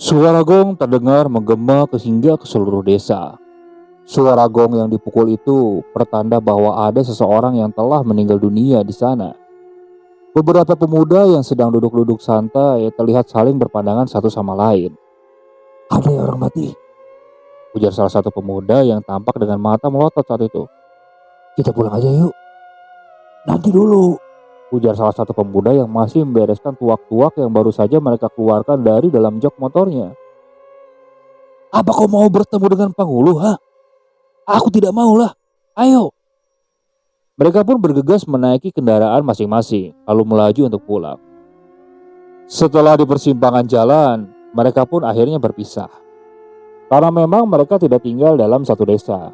Suara gong terdengar menggema hingga ke seluruh desa. Suara gong yang dipukul itu pertanda bahwa ada seseorang yang telah meninggal dunia di sana. Beberapa pemuda yang sedang duduk-duduk santai terlihat saling berpandangan satu sama lain. "Ada orang mati," ujar salah satu pemuda yang tampak dengan mata melotot saat itu. "Kita pulang aja yuk." "Nanti dulu," ujar salah satu pemuda yang masih membereskan tuak-tuak yang baru saja mereka keluarkan dari dalam jok motornya. "Apa kau mau bertemu dengan penghulu, ha? Aku tidak maulah. Ayo." Mereka pun bergegas menaiki kendaraan masing-masing, lalu melaju untuk pulang. Setelah di persimpangan jalan, mereka pun akhirnya berpisah. Karena memang mereka tidak tinggal dalam satu desa.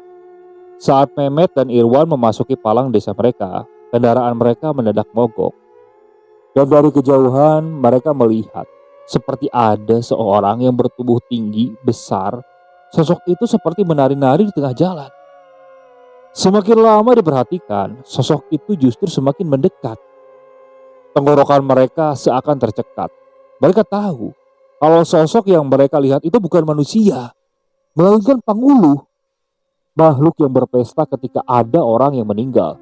Saat Mehmet dan Irwan memasuki palang desa mereka, kendaraan mereka mendadak mogok. Dan dari kejauhan mereka melihat seperti ada seorang yang bertubuh tinggi, besar. Sosok itu seperti menari-nari di tengah jalan. Semakin lama diperhatikan, sosok itu justru semakin mendekat. Tenggorokan mereka seakan tercekat. Mereka tahu kalau sosok yang mereka lihat itu bukan manusia, melainkan penghulu, makhluk yang berpesta ketika ada orang yang meninggal.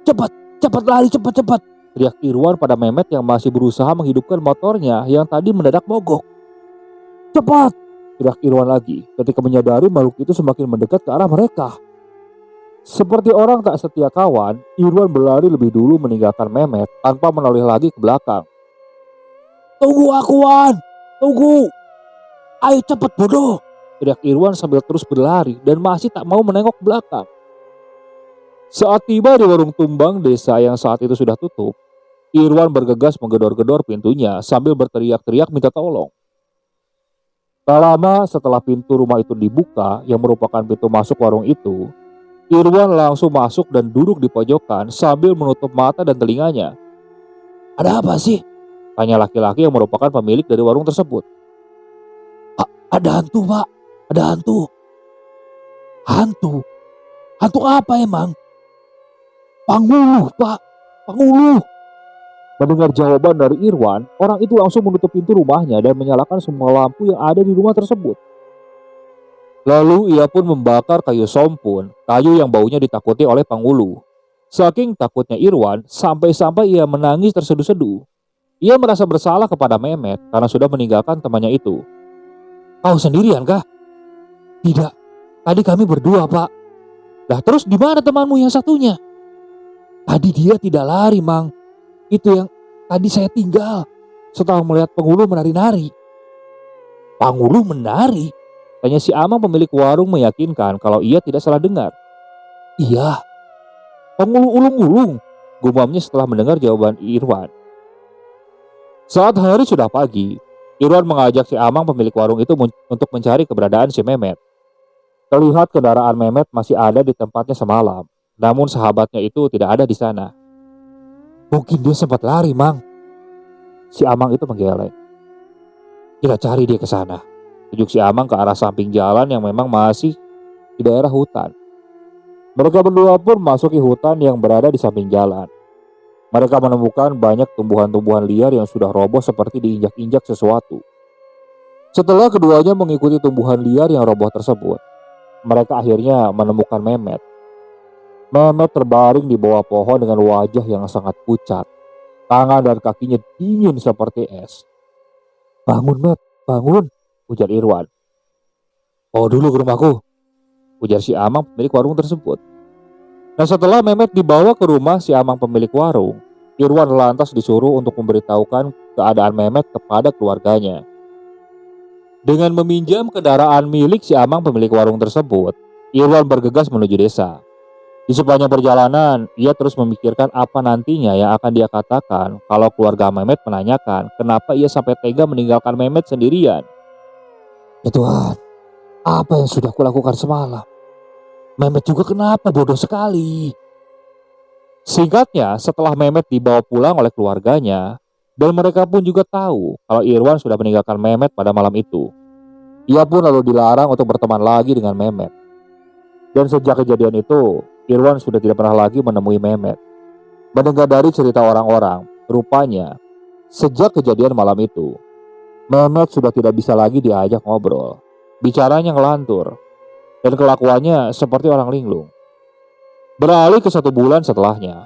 "Cepat, cepat lari, cepat, cepat!" teriak Irwan pada Mehmet yang masih berusaha menghidupkan motornya yang tadi mendadak mogok. "Cepat!" teriak Irwan lagi ketika menyadari makhluk itu semakin mendekat ke arah mereka. Seperti orang tak setia kawan, Irwan berlari lebih dulu meninggalkan Mehmet tanpa menoleh lagi ke belakang. "Tunggu aku, Wan! Tunggu! Ayo cepat, bodoh!" teriak Irwan sambil terus berlari dan masih tak mau menengok ke belakang. Saat tiba di warung tumbang desa yang saat itu sudah tutup, Irwan bergegas menggedor-gedor pintunya sambil berteriak-teriak minta tolong. Tak lama setelah pintu rumah itu dibuka yang merupakan pintu masuk warung itu, Irwan langsung masuk dan duduk di pojokan sambil menutup mata dan telinganya. "Ada apa sih?" tanya laki-laki yang merupakan pemilik dari warung tersebut. Ada hantu, Pak. Ada hantu." "Hantu? Hantu apa emang?" "Penghulu, Pak. Penghulu." Mendengar jawaban dari Irwan, orang itu langsung menutup pintu rumahnya dan menyalakan semua lampu yang ada di rumah tersebut. Lalu ia pun membakar kayu sompun, kayu yang baunya ditakuti oleh penghulu. Saking takutnya Irwan, sampai-sampai ia menangis terseduh-seduh. Ia merasa bersalah kepada Mehmet karena sudah meninggalkan temannya itu. "Kau sendirian kah?" "Tidak, tadi kami berdua, Pak." "Lah terus di mana temanmu yang satunya?" "Tadi dia tidak lari, Mang. Itu yang tadi saya tinggal setelah melihat penghulu menari-nari." "Penghulu menari?" tanya si Amang pemilik warung meyakinkan kalau ia tidak salah dengar. "Iya, penghulu ulung-ulung," gumamnya setelah mendengar jawaban Irwan. Saat hari sudah pagi, Irwan mengajak si Amang pemilik warung itu untuk mencari keberadaan si Mehmet. Terlihat kendaraan Mehmet masih ada di tempatnya semalam, namun sahabatnya itu tidak ada di sana. "Mungkin dia sempat lari, Mang," si Amang itu menggeleng. "Kita cari dia ke sana," tunjuk si Amang ke arah samping jalan yang memang masih di daerah hutan. Mereka berdua pun memasuki hutan yang berada di samping jalan. Mereka menemukan banyak tumbuhan-tumbuhan liar yang sudah roboh seperti diinjak-injak sesuatu. Setelah keduanya mengikuti tumbuhan liar yang roboh tersebut, mereka akhirnya menemukan Mehmet. Mehmet terbaring di bawah pohon dengan wajah yang sangat pucat. Tangan dan kakinya dingin seperti es. "Bangun, Met, bangun," ujar Irwan. "Oh dulu ke rumahku," ujar si Amang pemilik warung tersebut. Nah setelah Mehmet dibawa ke rumah si Amang pemilik warung, Irwan lantas disuruh untuk memberitahukan keadaan Mehmet kepada keluarganya. Dengan meminjam kendaraan milik si Amang pemilik warung tersebut, Irwan bergegas menuju desa. Di sepanjang perjalanan, ia terus memikirkan apa nantinya yang akan dia katakan kalau keluarga Mehmet menanyakan kenapa ia sampai tega meninggalkan Mehmet sendirian. "Ya Tuhan, apa yang sudah kulakukan semalam? Mehmet juga kenapa bodoh sekali?" Singkatnya, setelah Mehmet dibawa pulang oleh keluarganya, dan mereka pun juga tahu kalau Irwan sudah meninggalkan Mehmet pada malam itu, ia pun lalu dilarang untuk berteman lagi dengan Mehmet. Dan sejak kejadian itu, Irwan sudah tidak pernah lagi menemui Mehmet. Mendengar dari cerita orang-orang, rupanya sejak kejadian malam itu, Mehmet sudah tidak bisa lagi diajak ngobrol. Bicaranya ngelantur, dan kelakuannya seperti orang linglung. Beralih ke 1 bulan setelahnya.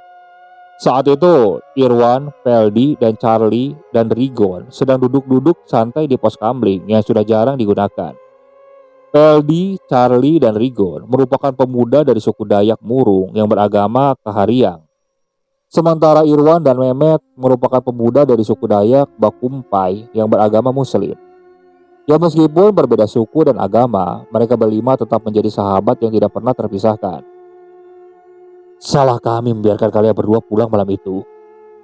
Saat itu, Irwan, Peldi, dan Charlie, dan Rigon sedang duduk-duduk santai di pos kamling yang sudah jarang digunakan. Peldi, Charlie, dan Rigon merupakan pemuda dari suku Dayak Murung yang beragama Kahariang. Sementara Irwan dan Mehmet merupakan pemuda dari suku Dayak Bakumpai yang beragama Muslim. Ya meskipun berbeda suku dan agama, mereka berlima tetap menjadi sahabat yang tidak pernah terpisahkan. Salah kami membiarkan kalian berdua pulang malam itu.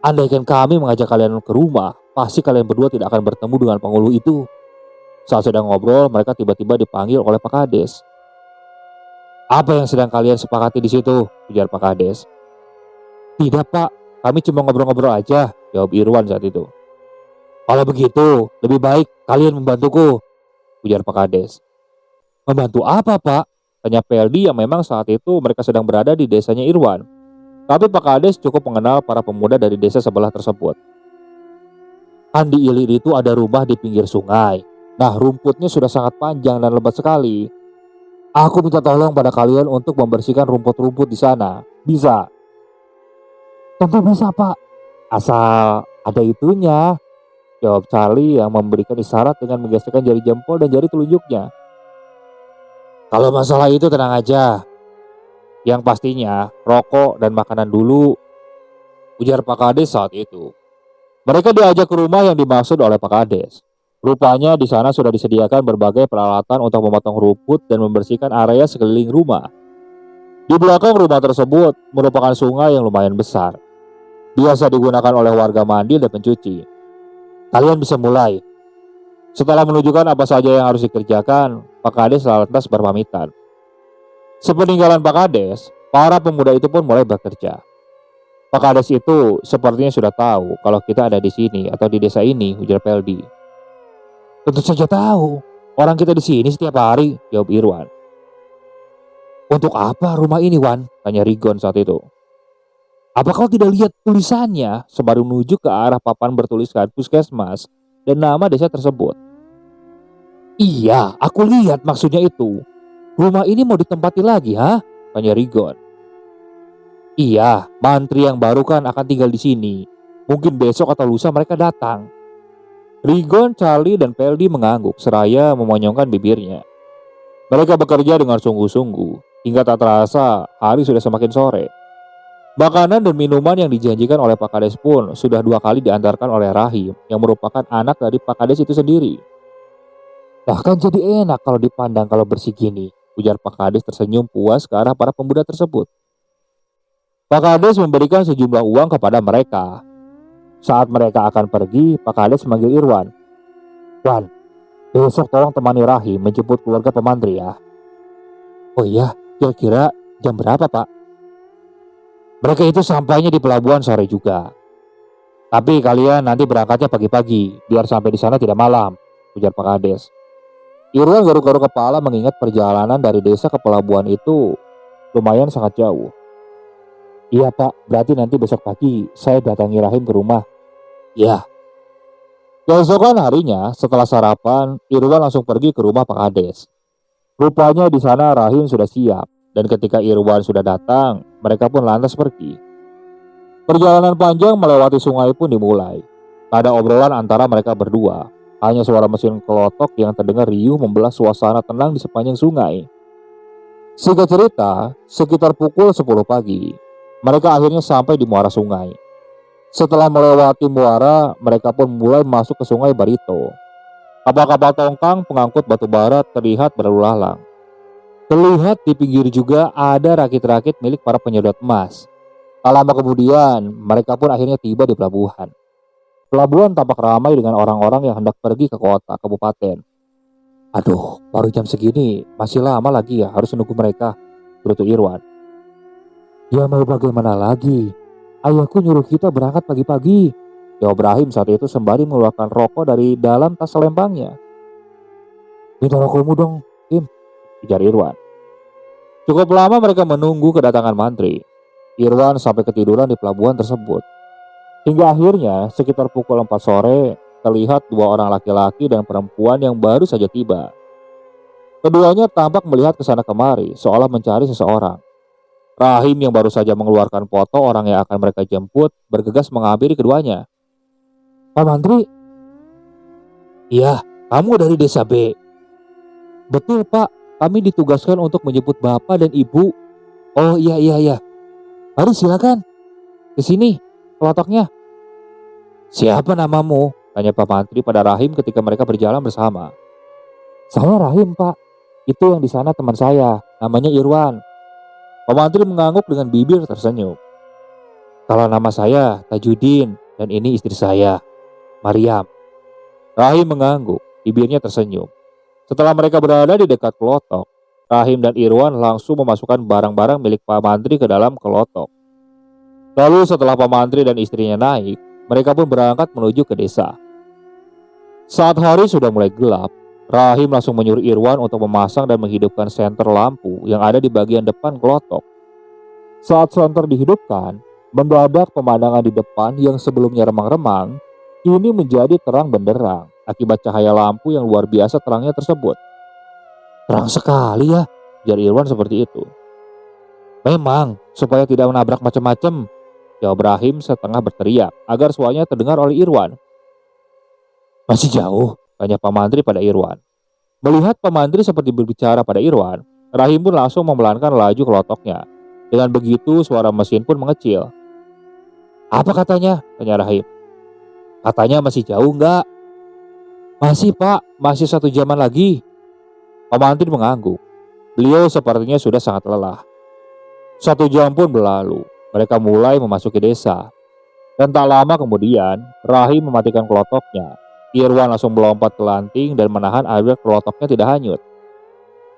Andaikan kami mengajak kalian ke rumah, pasti kalian berdua tidak akan bertemu dengan penghulu itu. Saat sedang ngobrol, mereka tiba-tiba dipanggil oleh Pak Kades. Apa yang sedang kalian sepakati di situ? Ujar Pak Kades. Tidak Pak, kami cuma ngobrol-ngobrol aja, jawab Irwan saat itu. Kalau begitu, lebih baik kalian membantuku, ujar Pak Kades. Membantu apa Pak? Tanya Peldi yang memang saat itu mereka sedang berada di desanya Irwan. Tapi Pak Kades cukup mengenal para pemuda dari desa sebelah tersebut. Kan di Ilir itu ada rumah di pinggir sungai. Nah, rumputnya sudah sangat panjang dan lebat sekali. Aku minta tolong pada kalian untuk membersihkan rumput-rumput di sana. Bisa? Tentu bisa Pak. Asal ada itunya, jawab Charlie yang memberikan isyarat dengan menggeserkan jari jempol dan jari telunjuknya. Kalau masalah itu tenang aja. Yang pastinya rokok dan makanan dulu, ujar Pak Kades saat itu. Mereka diajak ke rumah yang dimaksud oleh Pak Kades. Rupanya di sana sudah disediakan berbagai peralatan untuk memotong rumput dan membersihkan area sekeliling rumah. Di belakang rumah tersebut merupakan sungai yang lumayan besar. Biasa digunakan oleh warga mandi dan pencuci. Kalian bisa mulai. Setelah menunjukkan apa saja yang harus dikerjakan, Pak Kades lantas berpamitan. Sepeninggalan Pak Kades, para pemuda itu pun mulai bekerja. Pak Kades itu sepertinya sudah tahu kalau kita ada di sini atau di desa ini, ujar Peldi. Tentu saja tahu. Orang kita di sini setiap hari, jawab Irwan. Untuk apa rumah ini, Wan? Tanya Rigon saat itu. Apa kau tidak lihat tulisannya? Sembari menuju ke arah papan bertuliskan puskesmas dan nama desa tersebut. Iya, aku lihat maksudnya itu. Rumah ini mau ditempati lagi, ha? Tanya Rigon. Iya, mantri yang baru kan akan tinggal di sini. Mungkin besok atau lusa mereka datang. Rigon, Charlie, dan Peldi mengangguk seraya memonyongkan bibirnya. Mereka bekerja dengan sungguh-sungguh hingga tak terasa hari sudah semakin sore. Makanan dan minuman yang dijanjikan oleh Pak Kades pun sudah 2 kali diantarkan oleh Rahim yang merupakan anak dari Pak Kades itu sendiri. Bahkan jadi enak kalau dipandang kalau bersih gini, ujar Pak Kades tersenyum puas ke arah para pemuda tersebut. Pak Kades memberikan sejumlah uang kepada mereka. Saat mereka akan pergi, Pak Kades memanggil Irwan. Wan, besok tolong temani Rahim menjemput keluarga pemantri ya. Oh iya, kira-kira jam berapa Pak? Mereka itu sampainya di pelabuhan sore juga. Tapi kalian nanti berangkatnya pagi-pagi, biar sampai di sana tidak malam, ujar Pak Kades. Irwan garuk-garuk kepala mengingat perjalanan dari desa ke pelabuhan itu lumayan sangat jauh. Iya Pak, berarti nanti besok pagi saya datangi Rahim ke rumah. Ya. Keesokan harinya setelah sarapan, Irwan langsung pergi ke rumah Pak Kades. Rupanya di sana Rahim sudah siap dan ketika Irwan sudah datang, mereka pun lantas pergi. Perjalanan panjang melewati sungai pun dimulai. Tak ada obrolan antara mereka berdua. Hanya suara mesin kelotok yang terdengar riuh membelah suasana tenang di sepanjang sungai. Singkat cerita, sekitar pukul 10 pagi, mereka akhirnya sampai di muara sungai. Setelah melewati muara, mereka pun mulai masuk ke sungai Barito. Kapal-kapal tongkang pengangkut batu bara terlihat berlalu lalang. Terlihat di pinggir juga ada rakit-rakit milik para penyedot emas. Tak lama kemudian, mereka pun akhirnya tiba di pelabuhan. Pelabuhan tampak ramai dengan orang-orang yang hendak pergi ke kota, kabupaten. Aduh, baru jam segini, masih lama lagi ya harus menunggu mereka, gerutu Irwan. Ya mau bagaimana lagi? Ayahku nyuruh kita berangkat pagi-pagi, jawab Rahim saat itu sembari mengeluarkan rokok dari dalam tas selempangnya. Minta rokokmu dong, Im, ujar Irwan. Cukup lama mereka menunggu kedatangan mantri. Irwan sampai ketiduran di pelabuhan tersebut. Hingga akhirnya sekitar pukul 4 sore, terlihat dua orang laki-laki dan perempuan yang baru saja tiba. Keduanya tampak melihat ke sana kemari, seolah mencari seseorang. Rahim yang baru saja mengeluarkan foto orang yang akan mereka jemput, bergegas menghampiri keduanya. "Pak Mantri?" "Iya, kamu dari desa B?" "Betul Pak, kami ditugaskan untuk menjemput Bapak dan Ibu." "Oh iya. Mari silakan, ke sini, kelotoknya." "Siapa namamu?" tanya Pak Mantri pada Rahim ketika mereka berjalan bersama. "Saya Rahim Pak, itu yang di sana teman saya, namanya Irwan." Pak Mantri mengangguk dengan bibir tersenyum. "Kalau nama saya Tajudin dan ini istri saya, Mariam." Rahim mengangguk, bibirnya tersenyum. Setelah mereka berada di dekat kelotok, Rahim dan Irwan langsung memasukkan barang-barang milik Pak Mantri ke dalam kelotok. Lalu setelah Pak Mantri dan istrinya naik, mereka pun berangkat menuju ke desa. Saat hari sudah mulai gelap, Rahim langsung menyuruh Irwan untuk memasang dan menghidupkan senter lampu yang ada di bagian depan kelotok. Saat senter dihidupkan, mendadak pemandangan di depan yang sebelumnya remang-remang kini menjadi terang benderang akibat cahaya lampu yang luar biasa terangnya tersebut. "Terang sekali ya," ujar Irwan seperti itu. "Memang, supaya tidak menabrak macam-macam," jawab Rahim setengah berteriak agar suaranya terdengar oleh Irwan. "Masih jauh?" tanya Pak Mantri pada Irwan. Melihat Pak Mantri seperti berbicara pada Irwan, Rahim pun langsung memelankan laju kelotoknya. Dengan begitu suara mesin pun mengecil. "Apa katanya?" tanya Rahim. "Katanya masih jauh enggak?" "Masih Pak, masih 1 jaman lagi." Pak Mantri mengangguk. Beliau sepertinya sudah sangat lelah. 1 jam pun berlalu. Mereka mulai memasuki desa. Dan tak lama kemudian, Rahim mematikan kelotoknya. Irwan langsung melompat ke lanting dan menahan agar kelotoknya tidak hanyut.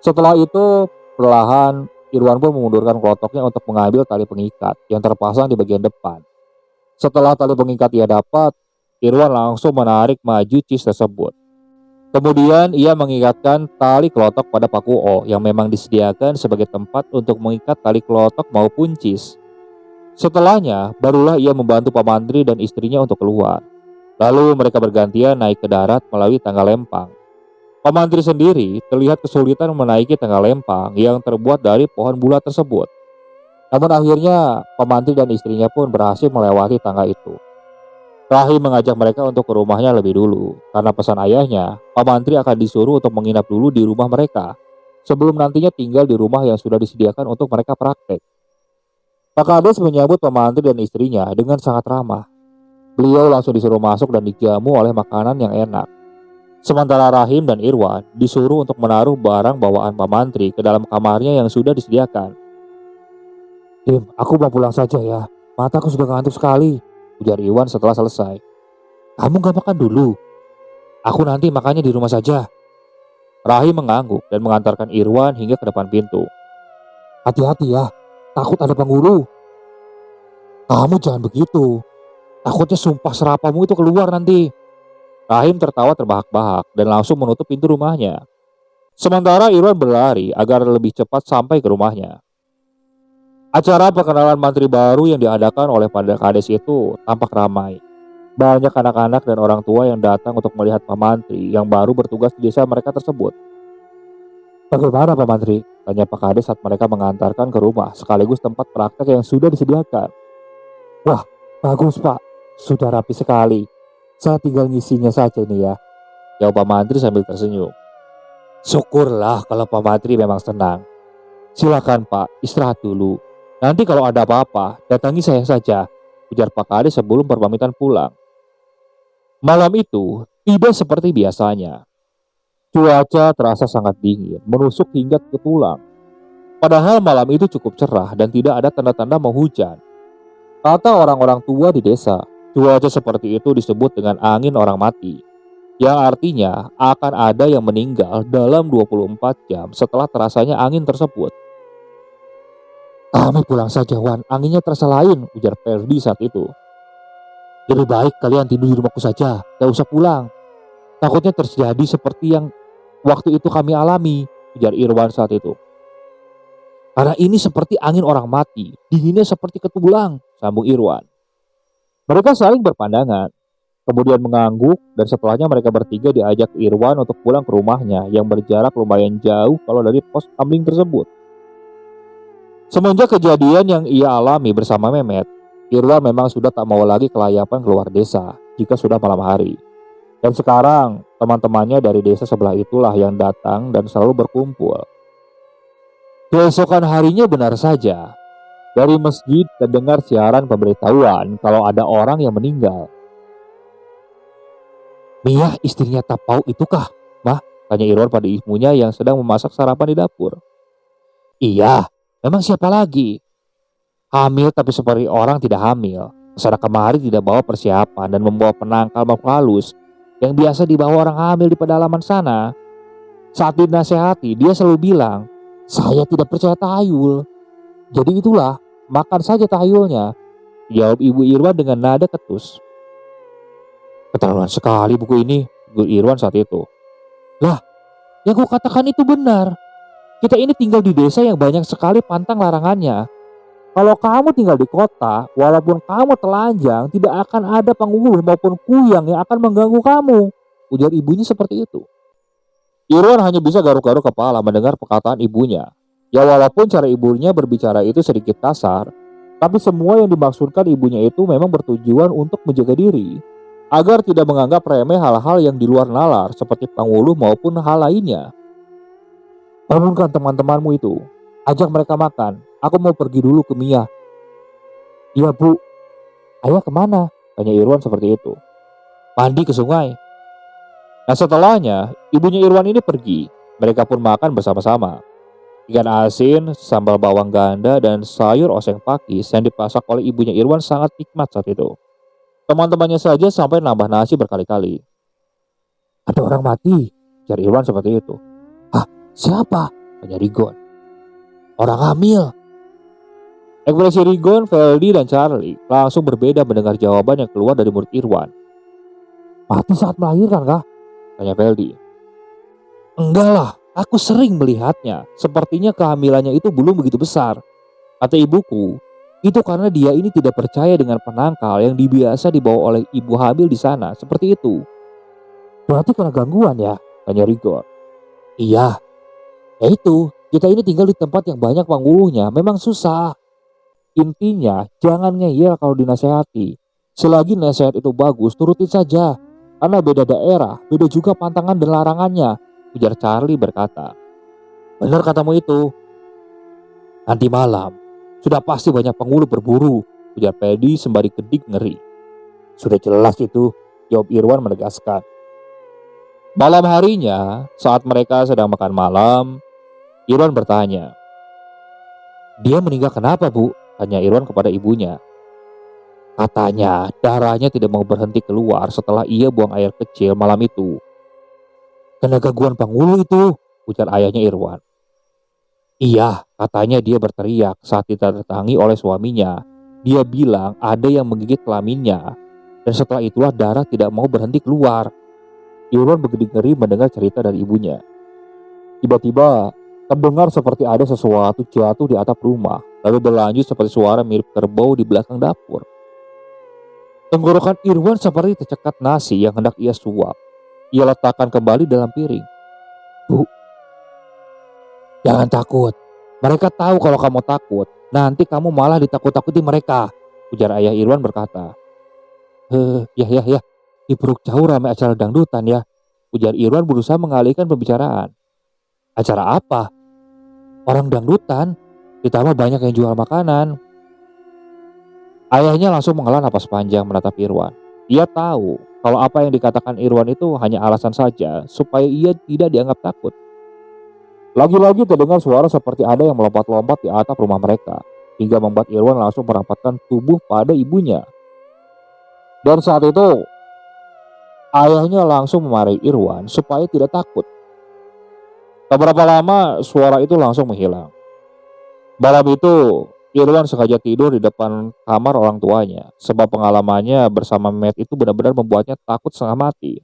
Setelah itu, perlahan Irwan pun memundurkan kelotoknya untuk mengambil tali pengikat yang terpasang di bagian depan. Setelah tali pengikat ia dapat, Irwan langsung menarik maju cis tersebut. Kemudian ia mengikatkan tali kelotok pada paku O yang memang disediakan sebagai tempat untuk mengikat tali kelotok maupun cis. Setelahnya, barulah ia membantu Pak Mantri dan istrinya untuk keluar. Lalu mereka bergantian naik ke darat melalui tangga lempang. Pak Mantri sendiri terlihat kesulitan menaiki tangga lempang yang terbuat dari pohon bulat tersebut. Namun akhirnya Pak Mantri dan istrinya pun berhasil melewati tangga itu. Rahim mengajak mereka untuk ke rumahnya lebih dulu, karena pesan ayahnya, Pak Mantri akan disuruh untuk menginap dulu di rumah mereka, sebelum nantinya tinggal di rumah yang sudah disediakan untuk mereka praktek. Pak Kades menyambut Pak Mantri dan istrinya dengan sangat ramah. Beliau langsung disuruh masuk dan dijamu oleh makanan yang enak. Sementara Rahim dan Irwan disuruh untuk menaruh barang bawaan Pak Mantri ke dalam kamarnya yang sudah disediakan. "Tim, aku mau pulang saja ya, mataku sudah ngantuk sekali," ujar Irwan setelah selesai. "Kamu gak makan dulu? Aku nanti makannya di rumah saja." Rahim mengangguk dan mengantarkan Irwan hingga ke depan pintu. "Hati-hati ya, takut ada penghulu." "Kamu jangan begitu, takutnya sumpah serapamu itu keluar nanti." Rahim tertawa terbahak-bahak dan langsung menutup pintu rumahnya. Sementara Irwan berlari agar lebih cepat sampai ke rumahnya. Acara perkenalan mantri baru yang diadakan oleh Pak Kades itu tampak ramai. Banyak anak-anak dan orang tua yang datang untuk melihat Pak Mantri yang baru bertugas di desa mereka tersebut. "Bagaimana Pak Mantri?" tanya Pak Kades saat mereka mengantarkan ke rumah sekaligus tempat praktek yang sudah disediakan. "Wah, bagus Pak, sudah rapi sekali. Saya tinggal ngisinya saja ini ya," jawab Pak Mantri sambil tersenyum. "Syukurlah kalau Pak Mantri memang senang. Silakan Pak, istirahat dulu. Nanti kalau ada apa-apa, datangi saya saja," ujar Pak Kades sebelum berpamitan pulang. Malam itu tidak seperti biasanya. Cuaca terasa sangat dingin, menusuk hingga ke tulang. Padahal malam itu cukup cerah dan tidak ada tanda-tanda mau hujan. Kata orang-orang tua di desa, cuaca seperti itu disebut dengan angin orang mati, yang artinya akan ada yang meninggal dalam 24 jam setelah terasanya angin tersebut. "Kami pulang saja Wan, anginnya terasa lain," ujar Ferdi saat itu. "Lebih baik kalian tidur di rumahku saja, gak usah pulang. Takutnya terjadi seperti yang waktu itu kami alami," ujar Irwan saat itu. "Karena ini seperti angin orang mati, dinginnya seperti ketulang," sambung Irwan. Mereka saling berpandangan. kemudian mengangguk, dan setelahnya mereka bertiga diajak Irwan untuk pulang ke rumahnya yang berjarak lumayan jauh kalau dari pos kambing tersebut. Semenjak kejadian yang ia alami bersama Mehmet, Irwan memang sudah tak mau lagi kelayapan keluar desa jika sudah malam hari. Dan sekarang teman-temannya dari desa sebelah itulah yang datang dan selalu berkumpul. Keesokan harinya benar saja, dari masjid terdengar siaran pemberitahuan kalau ada orang yang meninggal. "Mia istrinya Tapau itu kah, Mah?" tanya Irwan pada ibunya yang sedang memasak sarapan di dapur. "Iya, memang siapa lagi? Hamil tapi seperti orang tidak hamil. Kesana kemari tidak bawa persiapan dan membawa penangkal makhluk halus yang biasa dibawa orang hamil di pedalaman sana. Saat dinasehati, dia selalu bilang, 'Saya tidak percaya tahayul.' Jadi itulah, makan saja tahayulnya," jawab ibu Irwan dengan nada ketus. "Keterlaluan sekali buku ini," gur Irwan saat itu. "Lah, yang kukatakan itu benar. Kita ini tinggal di desa yang banyak sekali pantang larangannya. Kalau kamu tinggal di kota, walaupun kamu telanjang, tidak akan ada penghulu maupun kuyang yang akan mengganggu kamu," ujar ibunya seperti itu. Irwan hanya bisa garuk-garuk kepala mendengar perkataan ibunya. Ya walaupun cara ibunya berbicara itu sedikit kasar, tapi semua yang dimaksudkan ibunya itu memang bertujuan untuk menjaga diri, agar tidak menganggap remeh hal-hal yang di luar nalar seperti penghulu maupun hal lainnya. "Bangunkan teman-temanmu itu, ajak mereka makan. Aku mau pergi dulu ke Mia." "Iya bu." "Ayah kemana?" tanya Irwan seperti itu. "Mandi ke sungai." Nah setelahnya, ibunya Irwan ini pergi. Mereka pun makan bersama-sama. Ikan asin, sambal bawang ganda, dan sayur oseng pakis yang dipasak oleh ibunya Irwan sangat nikmat saat itu. Teman-temannya saja sampai nambah nasi berkali-kali. "Ada orang mati," ujar Irwan seperti itu. "Hah, siapa?" tanya Rigon. "Orang hamil." Ekspresi Rigon, Veldy, dan Charlie langsung berbeda mendengar jawaban yang keluar dari mulut Irwan. "Mati saat melahirkan kah?" tanya Veldy. "Enggak lah, aku sering melihatnya. Sepertinya kehamilannya itu belum begitu besar," kata ibuku. "Itu karena dia ini tidak percaya dengan penangkal yang biasa dibawa oleh ibu hamil di sana, seperti itu." "Berarti kena gangguan ya?" tanya Rigon. "Iya, ya itu, kita ini tinggal di tempat yang banyak penghulunya, memang susah. Intinya, jangan ngeyel kalau dinasehati. Selagi nasihat itu bagus, turutin saja. Karena beda daerah, beda juga pantangan dan larangannya," ujar Charlie berkata. "Benar katamu itu. Nanti malam, sudah pasti banyak penghulu berburu," ujar Pedi sembari kedik ngeri. "Sudah jelas itu," jawab Irwan menegaskan. Malam harinya, saat mereka sedang makan malam, Irwan bertanya, "Dia meninggal kenapa, Bu?" tanya Irwan kepada ibunya. "Katanya darahnya tidak mau berhenti keluar setelah ia buang air kecil malam itu." "Kena gangguan penghulu itu," ujar ayahnya Irwan. "Iya, katanya dia berteriak saat didatangi oleh suaminya. Dia bilang ada yang menggigit kelaminnya, dan setelah itulah darah tidak mau berhenti keluar." Irwan begitu ngeri mendengar cerita dari ibunya. Tiba-tiba terdengar seperti ada sesuatu jatuh di atap rumah, lalu berlanjut seperti suara mirip kerbau di belakang dapur. Tenggorokan Irwan seperti tercekat nasi yang hendak ia suap. Ia letakkan kembali dalam piring. "Bu, jangan takut. Mereka tahu kalau kamu takut. Nanti kamu malah ditakut-takuti mereka," ujar ayah Irwan berkata. Ya. Di Peruk Jauh ramai acara dangdutan ya," ujar Irwan berusaha mengalihkan pembicaraan. "Acara apa?" "Orang dangdutan, ditambah banyak yang jual makanan." Ayahnya langsung menghela napas panjang menatap Irwan. Ia tahu kalau apa yang dikatakan Irwan itu hanya alasan saja supaya ia tidak dianggap takut. Lagi-lagi terdengar suara seperti ada yang melompat-lompat di atap rumah mereka, hingga membuat Irwan langsung merapatkan tubuh pada ibunya. Dan saat itu, ayahnya langsung memarahi Irwan supaya tidak takut. Tak berapa lama suara itu langsung menghilang. Malam itu, Irwan sengaja tidur di depan kamar orang tuanya, sebab pengalamannya bersama Matt itu benar-benar membuatnya takut setengah mati.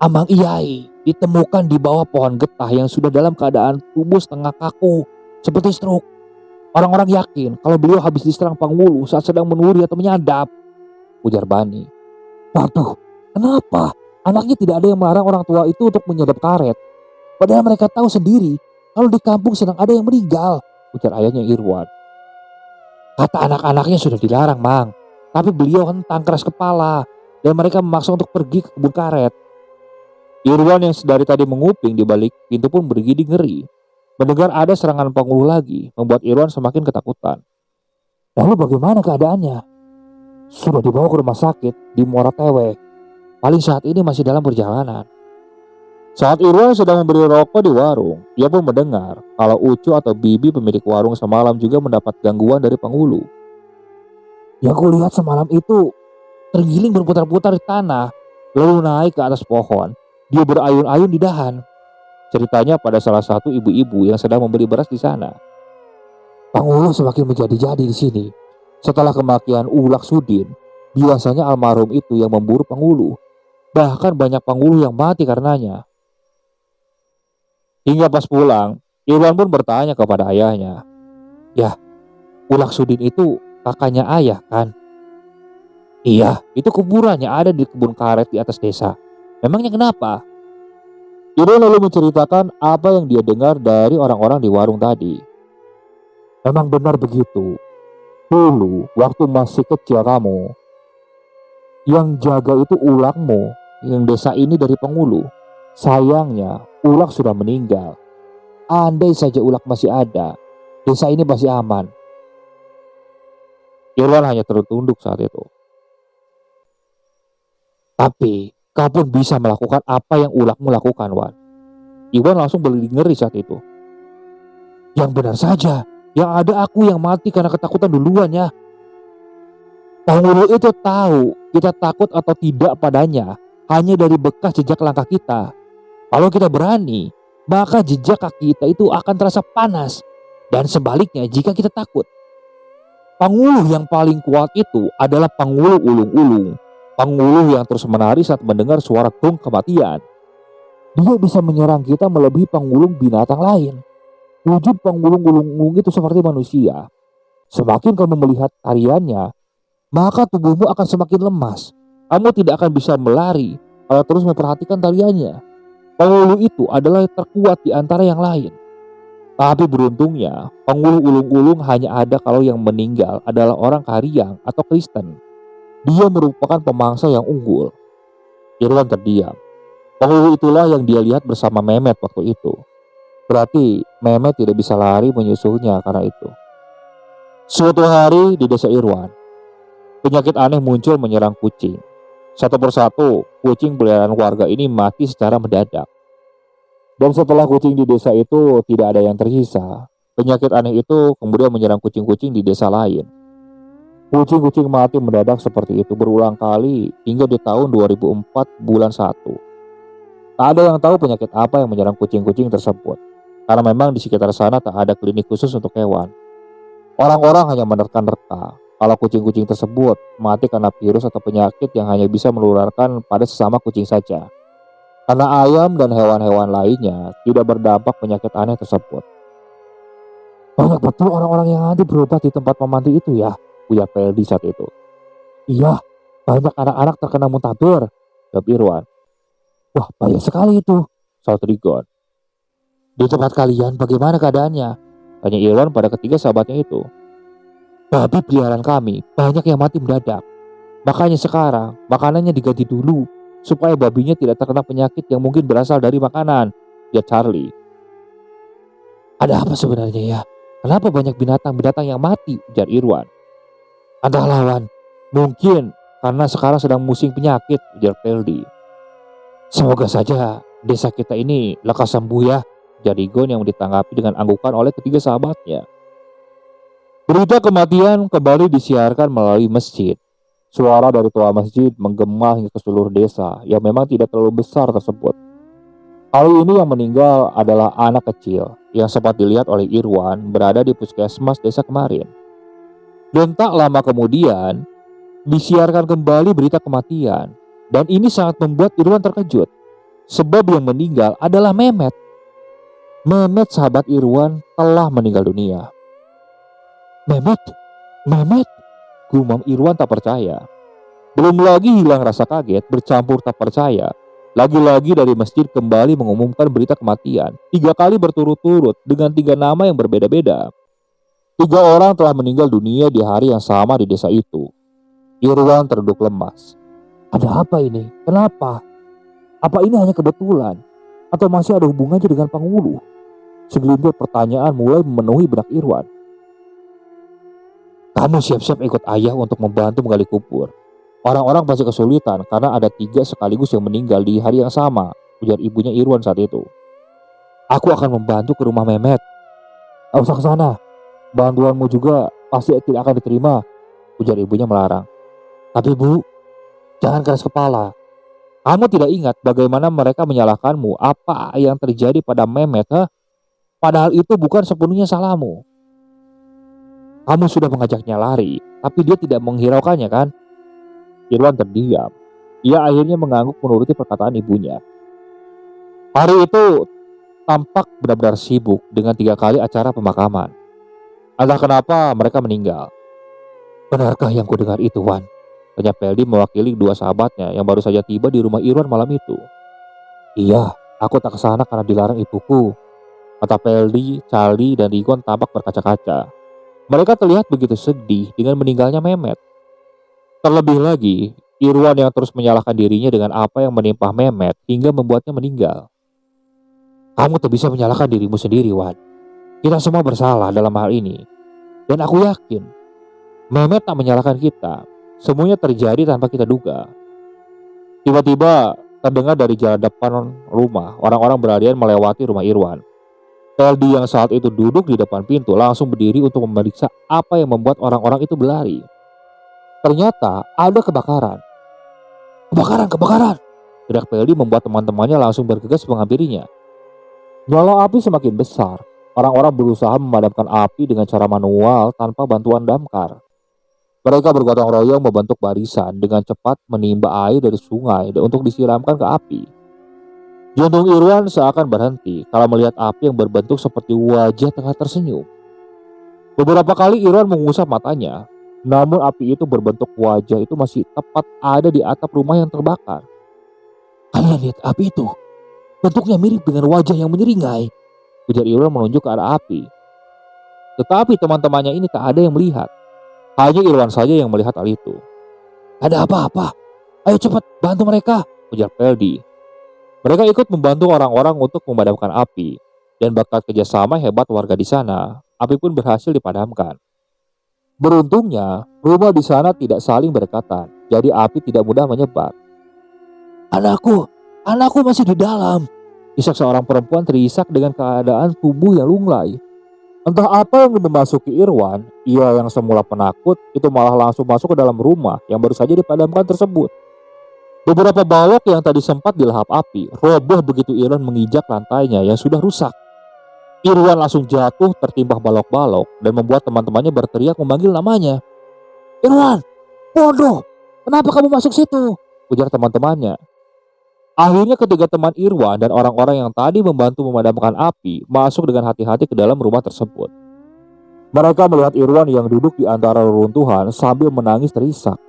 "Amang Iyai ditemukan di bawah pohon getah yang sudah dalam keadaan tubuh setengah kaku, seperti stroke. Orang-orang yakin kalau beliau habis diserang penghulu saat sedang menuri atau menyadap." ujar Bani. Waduh, kenapa? Anaknya tidak ada yang melarang orang tua itu untuk menyedap karet. Padahal mereka tahu sendiri kalau di kampung sedang ada yang meninggal, ujar ayahnya Irwan. Kata anak-anaknya sudah dilarang, Mang. Tapi beliau hentang keras kepala dan mereka memaksa untuk pergi ke kebun karet. Irwan yang dari tadi menguping di balik pintu pun bergidik ngeri. Mendengar ada serangan penghulu lagi membuat Irwan semakin ketakutan. Lalu bagaimana keadaannya? Sudah dibawa ke rumah sakit di Muara Tewek. Paling saat ini masih dalam perjalanan. Saat Irwan sedang membeli rokok di warung, ia pun mendengar kalau Ucu atau Bibi pemilik warung semalam juga mendapat gangguan dari penghulu. Yang kulihat semalam itu tergiling berputar-putar di tanah, lalu naik ke atas pohon. Dia berayun-ayun di dahan. Ceritanya pada salah satu ibu-ibu yang sedang membeli beras di sana. Penghulu semakin menjadi-jadi di sini. Setelah kematian Ulak Sudin, biasanya almarhum itu yang memburu penghulu. Bahkan banyak penghulu yang mati karenanya. Hingga pas pulang, Irwan pun bertanya kepada ayahnya. Ya, Ulak Sudin itu kakaknya ayah kan? Iya, itu kuburannya ada di kebun karet di atas desa. Memangnya kenapa? Irwan lalu menceritakan apa yang dia dengar dari orang-orang di warung tadi. Memang benar begitu. Dulu, waktu masih kecil kamu, yang jaga itu ulangmu, yang desa ini dari penghulu. Sayangnya, Ulak sudah meninggal. Andai saja Ulak masih ada, desa ini pasti aman. Irwan hanya tertunduk saat itu. Tapi, kau pun bisa melakukan apa yang Ulakmu lakukan, Wan. Irwan langsung berlinding ngeri saat itu. Yang benar saja, yang ada aku yang mati karena ketakutan duluan ya. Penghulu itu tahu kita takut atau tidak padanya hanya dari bekas jejak langkah kita. Kalau kita berani, maka jejak kaki kita itu akan terasa panas. Dan sebaliknya jika kita takut. Penghulu yang paling kuat itu adalah penghulu ulung-ulung. Penghulu yang terus menari saat mendengar suara gong kematian. Dia bisa menyerang kita melebihi penghulu binatang lain. Wujud penghulu ulung-ulung itu seperti manusia. Semakin kamu melihat tariannya, maka tubuhmu akan semakin lemas. Kamu tidak akan bisa melari kalau terus memperhatikan tariannya. Penghulu itu adalah yang terkuat di antara yang lain. Tapi beruntungnya, penghulu ulung-ulung hanya ada kalau yang meninggal adalah orang Kariang atau Kristen. Dia merupakan pemangsa yang unggul. Irwan terdiam. Penghulu itulah yang dia lihat bersama Mehmet waktu itu. Berarti Mehmet tidak bisa lari menyusulnya karena itu. Suatu hari di desa Irwan, penyakit aneh muncul menyerang kucing. Satu persatu, kucing peliharaan warga ini mati secara mendadak. Dan setelah kucing di desa itu tidak ada yang tersisa, penyakit aneh itu kemudian menyerang kucing-kucing di desa lain. Kucing-kucing mati mendadak seperti itu berulang kali hingga di tahun 2004 bulan 1. Tak ada yang tahu penyakit apa yang menyerang kucing-kucing tersebut, karena memang di sekitar sana tak ada klinik khusus untuk hewan. Orang-orang hanya menerka-nerka kalau kucing-kucing tersebut mati karena virus atau penyakit yang hanya bisa menularkan pada sesama kucing saja. Karena ayam dan hewan-hewan lainnya tidak berdampak penyakit aneh tersebut. Banyak betul orang-orang yang nanti berobat di tempat pemanti itu ya, ujar Peldi saat itu. Iya, banyak anak-anak terkena muntaber, jawab Irwan. Wah, bahaya sekali itu, saut Rigon. Di tempat kalian bagaimana keadaannya? Tanya Irwan pada ketiga sahabatnya itu. Babi peliharaan kami banyak yang mati mendadak. Makanya sekarang makanannya diganti dulu supaya babinya tidak terkena penyakit yang mungkin berasal dari makanan, ya Charlie. Ada apa sebenarnya ya? Kenapa banyak binatang-binatang yang mati? Ujar Irwan. Entahlah Wan, mungkin karena sekarang sedang musim penyakit, ujar Peldi. Semoga saja desa kita ini lekas sembuh ya, ujar Rigon yang ditanggapi dengan anggukan oleh ketiga sahabatnya. Berita kematian kembali disiarkan melalui masjid. Suara dari tua masjid menggema hingga ke seluruh desa yang memang tidak terlalu besar tersebut. Kali ini yang meninggal adalah anak kecil yang sempat dilihat oleh Irwan berada di puskesmas desa kemarin. Dan tak lama kemudian disiarkan kembali berita kematian. Dan ini sangat membuat Irwan terkejut. Sebab yang meninggal adalah Mehmet. Mehmet sahabat Irwan telah meninggal dunia. Mehmet, gumam Irwan tak percaya. Belum lagi hilang rasa kaget bercampur tak percaya. Lagi-lagi dari masjid kembali mengumumkan berita kematian 3 kali berturut-turut dengan 3 nama yang berbeda-beda. 3 orang telah meninggal dunia di hari yang sama di desa itu. Irwan terduduk lemas. Ada apa ini? Kenapa? Apa ini hanya kebetulan? Atau masih ada hubungannya dengan penghulu? Segelintir pertanyaan mulai memenuhi benak Irwan. Kamu siap-siap ikut ayah untuk membantu menggali kubur. Orang-orang pasti kesulitan karena ada 3 sekaligus yang meninggal di hari yang sama, ujar ibunya Irwan saat itu. Aku akan membantu ke rumah Mehmet. Gak usah ke sana. Bantuanmu juga pasti tidak akan diterima, ujar ibunya melarang. Tapi Bu, jangan keras kepala. Kamu tidak ingat bagaimana mereka menyalahkanmu apa yang terjadi pada Mehmet, ha? Padahal itu bukan sepenuhnya salahmu. Kamu sudah mengajaknya lari, tapi dia tidak menghiraukannya kan? Irwan terdiam. Ia akhirnya mengangguk menuruti perkataan ibunya. Hari itu tampak benar-benar sibuk dengan 3 kali acara pemakaman. Entah kenapa mereka meninggal. Benarkah yang kudengar itu, Wan? Tanya Peldi mewakili 2 sahabatnya yang baru saja tiba di rumah Irwan malam itu. Iya, aku tak kesana karena dilarang ibuku, kata Peldi, Charlie, dan Rigon tampak berkaca-kaca. Mereka terlihat begitu sedih dengan meninggalnya Mehmet. Terlebih lagi, Irwan yang terus menyalahkan dirinya dengan apa yang menimpa Mehmet hingga membuatnya meninggal. Kamu tak bisa menyalahkan dirimu sendiri, Wan. Kita semua bersalah dalam hal ini. Dan aku yakin, Mehmet tak menyalahkan kita. Semuanya terjadi tanpa kita duga. Tiba-tiba terdengar dari jalan depan rumah, orang-orang berlarian melewati rumah Irwan. Peldi yang saat itu duduk di depan pintu langsung berdiri untuk memeriksa apa yang membuat orang-orang itu berlari. Ternyata ada kebakaran. Kebakaran! Teriak Peldi membuat teman-temannya langsung bergegas menghampirinya. Nyala api semakin besar. Orang-orang berusaha memadamkan api dengan cara manual tanpa bantuan damkar. Mereka bergotong royong membentuk barisan dengan cepat menimba air dari sungai untuk disiramkan ke api. Jantung Irwan seakan berhenti kalau melihat api yang berbentuk seperti wajah tengah tersenyum. Beberapa kali Irwan mengusap matanya. Namun api itu berbentuk wajah itu masih tepat ada di atap rumah yang terbakar. Kalian lihat api itu? Bentuknya mirip dengan wajah yang menyeringai, ujar Irwan menunjuk ke arah api. Tetapi teman-temannya ini tak ada yang melihat. Hanya Irwan saja yang melihat hal itu. Ada apa-apa? Ayo cepat bantu mereka, ujar Peldi. Mereka ikut membantu orang-orang untuk memadamkan api. Dan berkat kerjasama hebat warga di sana, api pun berhasil dipadamkan. Beruntungnya, rumah di sana tidak saling berdekatan, jadi api tidak mudah menyebar. Anakku masih di dalam. Isak seorang perempuan terisak dengan keadaan tubuh yang lunglai. Entah apa yang memasuki Irwan, ia yang semula penakut itu malah langsung masuk ke dalam rumah yang baru saja dipadamkan tersebut. Beberapa balok yang tadi sempat dilahap api roboh begitu Irwan menginjak lantainya yang sudah rusak. Irwan langsung jatuh tertimpa balok-balok dan membuat teman-temannya berteriak memanggil namanya. Irwan, bodoh, kenapa kamu masuk situ? Ujar teman-temannya. Akhirnya ketiga teman Irwan dan orang-orang yang tadi membantu memadamkan api masuk dengan hati-hati ke dalam rumah tersebut. Mereka melihat Irwan yang duduk di antara reruntuhan sambil menangis terisak.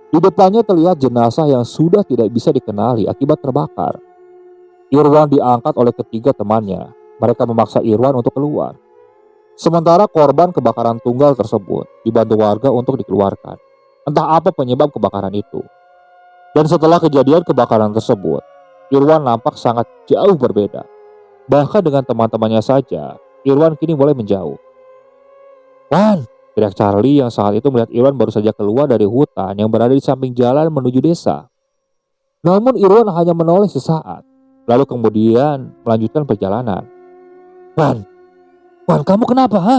Di depannya terlihat jenazah yang sudah tidak bisa dikenali akibat terbakar. Irwan diangkat oleh ketiga temannya. Mereka memaksa Irwan untuk keluar. Sementara korban kebakaran tunggal tersebut dibantu warga untuk dikeluarkan. Entah apa penyebab kebakaran itu. Dan setelah kejadian kebakaran tersebut, Irwan nampak sangat jauh berbeda. Bahkan dengan teman-temannya saja, Irwan kini mulai menjauh. Wan, teriak Charlie yang saat itu melihat Irwan baru saja keluar dari hutan yang berada di samping jalan menuju desa. Namun Irwan hanya menoleh sesaat, lalu kemudian melanjutkan perjalanan. Wan, kamu kenapa, ha?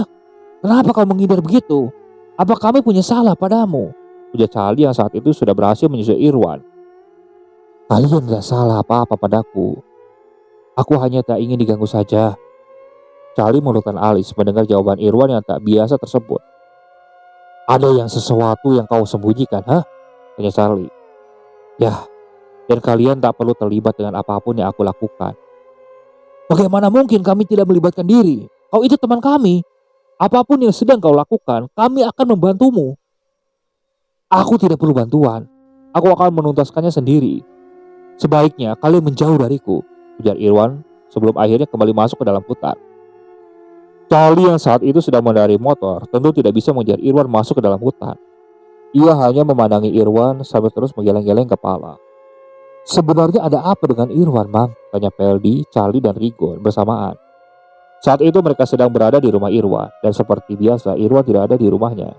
Kenapa kamu menghindar begitu? Apa kami punya salah padamu? Ujar Charlie yang saat itu sudah berhasil menyusul Irwan. Kalian tidak salah apa-apa padaku. Aku hanya tak ingin diganggu saja. Charlie menundukkan alis mendengar jawaban Irwan yang tak biasa tersebut. Ada yang sesuatu yang kau sembunyikan, ha? Tanya Charlie. Ya, dan kalian tak perlu terlibat dengan apapun yang aku lakukan. Bagaimana mungkin kami tidak melibatkan diri? Kau itu teman kami. Apapun yang sedang kau lakukan, kami akan membantumu. Aku tidak perlu bantuan. Aku akan menuntaskannya sendiri. Sebaiknya kalian menjauh dariku, ujar Irwan sebelum akhirnya kembali masuk ke dalam hutan. Charlie yang saat itu sedang mengendarai motor tentu tidak bisa mengejar Irwan masuk ke dalam hutan. Ia hanya memandangi Irwan sambil terus menggeleng-geleng kepala. Sebenarnya ada apa dengan Irwan, Mang? Tanya Peldi, Charlie, dan Rigon bersamaan. Saat itu mereka sedang berada di rumah Irwan, dan seperti biasa Irwan tidak ada di rumahnya.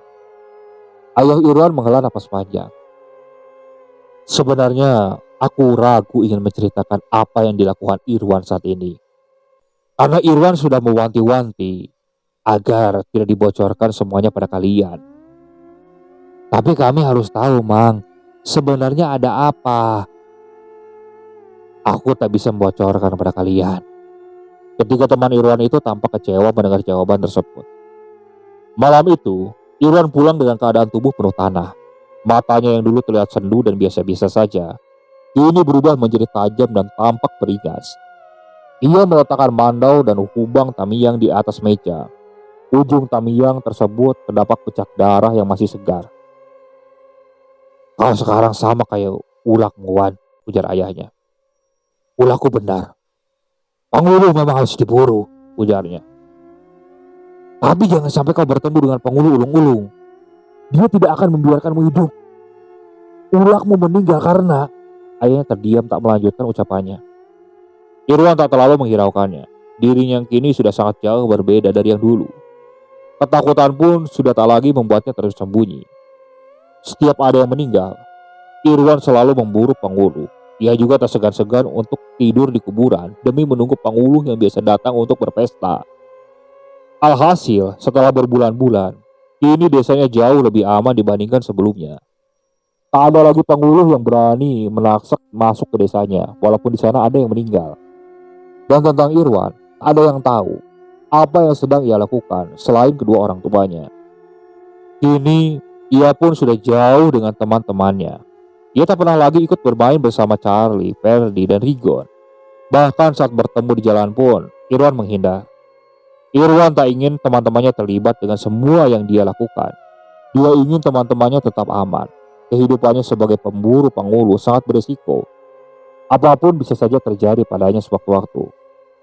Ayah Irwan menghela napas panjang. Sebenarnya aku ragu ingin menceritakan apa yang dilakukan Irwan saat ini. Karena Irwan sudah mewanti-wanti agar tidak dibocorkan semuanya pada kalian. Tapi kami harus tahu, Mang, sebenarnya ada apa? Aku tak bisa membocorkan kepada kalian. Ketika teman Irwan itu tampak kecewa mendengar jawaban tersebut. Malam itu, Irwan pulang dengan keadaan tubuh penuh tanah. Matanya yang dulu terlihat sendu dan biasa-biasa saja, kini berubah menjadi tajam dan tampak beringas. Ia meletakkan mandau dan hubang tamiyang di atas meja. Ujung tamiyang tersebut terdapat bercak darah yang masih segar. Kau sekarang sama kayak ulakmu, Wan, ujar ayahnya. Ulahku benar. Penghulu memang harus diburu, ujarnya. Tapi jangan sampai kau bertemu dengan penghulu ulung-ulung. Dia tidak akan membiarkanmu hidup. Ulahmu meninggal karena... Ayahnya terdiam tak melanjutkan ucapannya. Irwan tak terlalu menghiraukannya. Dirinya yang kini sudah sangat jauh berbeda dari yang dulu. Ketakutan pun sudah tak lagi membuatnya tersembunyi. Setiap ada yang meninggal, Irwan selalu memburu penghulu. Ia juga tak segan-segan untuk tidur di kuburan demi menunggu penghulu yang biasa datang untuk berpesta. Alhasil, setelah berbulan-bulan, kini desanya jauh lebih aman dibandingkan sebelumnya. Tak ada lagi penghulu yang berani menaksak masuk ke desanya, walaupun di sana ada yang meninggal. Dan tentang Irwan, ada yang tahu apa yang sedang ia lakukan selain kedua orang tuanya. Kini, ia pun sudah jauh dengan teman-temannya. Ia tak pernah lagi ikut bermain bersama Charlie, Peldi, dan Rigon. Bahkan saat bertemu di jalan pun, Irwan menghindar. Irwan tak ingin teman-temannya terlibat dengan semua yang dia lakukan. Dia ingin teman-temannya tetap aman. Kehidupannya sebagai pemburu penghulu sangat berisiko. Apapun bisa saja terjadi padanya sewaktu-waktu.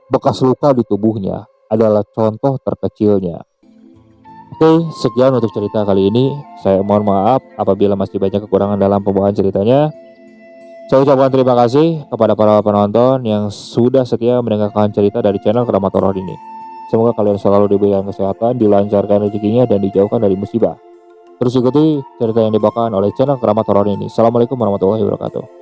Bekas luka di tubuhnya adalah contoh terkecilnya. Oke, sekian untuk cerita kali ini. Saya mohon maaf apabila masih banyak kekurangan dalam pembawaan ceritanya. Saya ucapkan terima kasih kepada para penonton yang sudah setia mendengarkan cerita dari channel Keramat Horor ini. Semoga kalian selalu diberikan kesehatan, dilancarkan rezekinya, dan dijauhkan dari musibah. Terus ikuti cerita yang dibawakan oleh channel Keramat Horor ini. Assalamualaikum warahmatullahi wabarakatuh.